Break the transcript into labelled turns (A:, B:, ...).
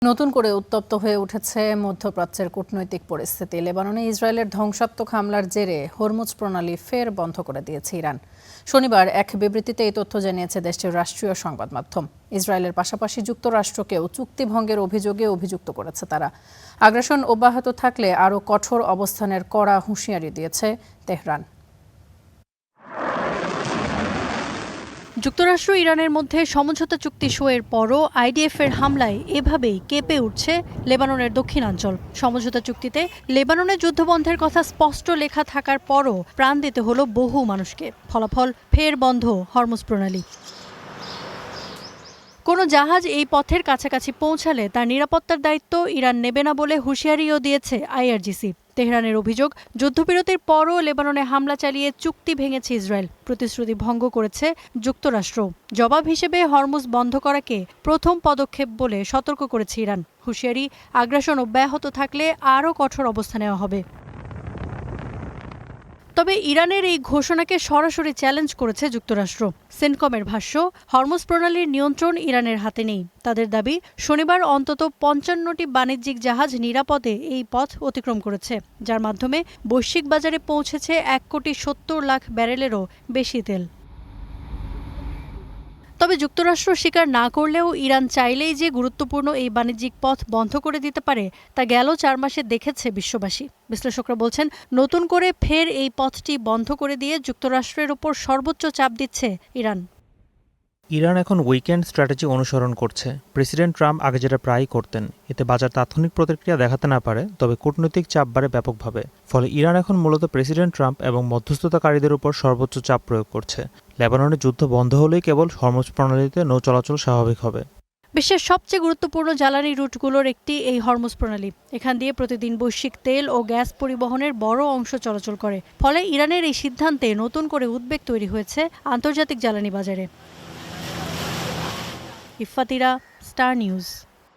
A: নতুন করে উত্তপ্ত হয়ে উঠেছে মধ্যপ্রাচ্যের কূটনৈতিক পরিস্থিতি। লেবাননে ইসরায়েলের ধ্বংসাত্মক হামলার জেরে হরমুজ প্রণালী ফের বন্ধ করে দিয়েছে ইরান। শনিবার এক বিবৃতিতে এই তথ্য জানিয়েছে দেশটির রাষ্ট্রীয় সংবাদ মাধ্যম। ইসরায়েলের পাশাপাশি যুক্তরাষ্ট্রকেও চুক্তি ভঙ্গের অভিযোগে অভিযুক্ত করেছে তারা। আগ্রাসন অব্যাহত থাকলে আরও কঠোর অবস্থানের কড়া হুঁশিয়ারি দিয়েছে তেহরান।
B: যুক্তরাষ্ট্র ইরানের মধ্যে সমঝোতা চুক্তি সইয়ের পরও আইডিএফের হামলায় এভাবেই কেঁপে উঠছে লেবাননের দক্ষিণাঞ্চল। সমঝোতা চুক্তিতে লেবাননের যুদ্ধবন্ধের কথা স্পষ্ট লেখা থাকার পরও প্রাণ দিতে হলো বহু মানুষকে। ফলাফল ফের বন্ধ হরমুজ প্রণালী। কোনো জাহাজ এই পথের কাছাকাছি পৌঁছালে তার নিরাপত্তার দায়িত্ব ইরান নেবে না বলে হুঁশিয়ারিও দিয়েছে আইআরজিসি। তেহরানের অভিযোগ, যুদ্ধবিরতির পরও লেবাননে হামলা চালিয়ে চুক্তি ভেঙেছে ইসরায়েল, প্রতিশ্রুতি ভঙ্গ করেছে যুক্তরাষ্ট্র। জবাব হিসেবে হরমুজ বন্ধ করাকে প্রথম পদক্ষেপ বলে সতর্ক করেছে ইরান। হুঁশিয়ারি, আগ্রাসন অব্যাহত থাকলে আরও কঠোর অবস্থান নেওয়া হবে। তবে ইরানের এই ঘোষণাকে সরাসরি চ্যালেঞ্জ করেছে যুক্তরাষ্ট্র। সেনকমের ভাষ্য, হরমুজ প্রণালীর নিয়ন্ত্রণ ইরানের হাতে নেই। তাদের দাবি, শনিবার অন্তত ৫৫টি বাণিজ্যিক জাহাজ নিরাপদে এই পথ অতিক্রম করেছে, যার মাধ্যমে বৈশ্বিক বাজারে পৌঁছেছে ১,৭০,০০,০০০ ব্যারেলেরও বেশি তেল। তবে যুক্তরাষ্ট্র স্বীকার না করলেও ইরান চাইলেই যে গুরুত্বপূর্ণ এই বাণিজ্যিক পথ বন্ধ করে দিতে পারে তা গেল ৪ মাসে দেখেছে বিশ্ববাসী। বিশ্লেষকরা বলছেন, নতুন করে ফের এই পথটি বন্ধ করে দিয়ে যুক্তরাষ্ট্রের ওপর সর্বোচ্চ চাপ দিচ্ছে ইরান।
C: ইরান এখন উইকেন্ড স্ট্র্যাটেজি অনুসরণ করছে। প্রেসিডেন্ট ট্রাম্প আগে যেটা প্রায়ই করতেন, এতে বাজার তাৎক্ষণিক প্রতিক্রিয়া দেখাতে না পারে, তবে কূটনৈতিক চাপ বাড়ে ব্যাপকভাবে। ফলে ইরান এখন মূলত প্রেসিডেন্ট ট্রাম্প এবং মধ্যস্থতাকারীদের উপর সর্বোচ্চ চাপ প্রয়োগ করছে। লেবাননের যুদ্ধ বন্ধ হলেই কেবল হরমুজ প্রণালীতে নৌ চলাচল স্বাভাবিক হবে।
B: বিশ্বের সবচেয়ে গুরুত্বপূর্ণ জ্বালানি রুটগুলোর একটি এই হরমুজ প্রণালী। এখান দিয়ে প্রতিদিন বৈশ্বিক তেল ও গ্যাস পরিবহনের বড় অংশ চলাচল করে। ফলে ইরানের এই সিদ্ধান্তে নতুন করে উদ্বেগ তৈরি হয়েছে আন্তর্জাতিক জ্বালানি বাজারে। ইফাতিরা, স্টার নিউজ।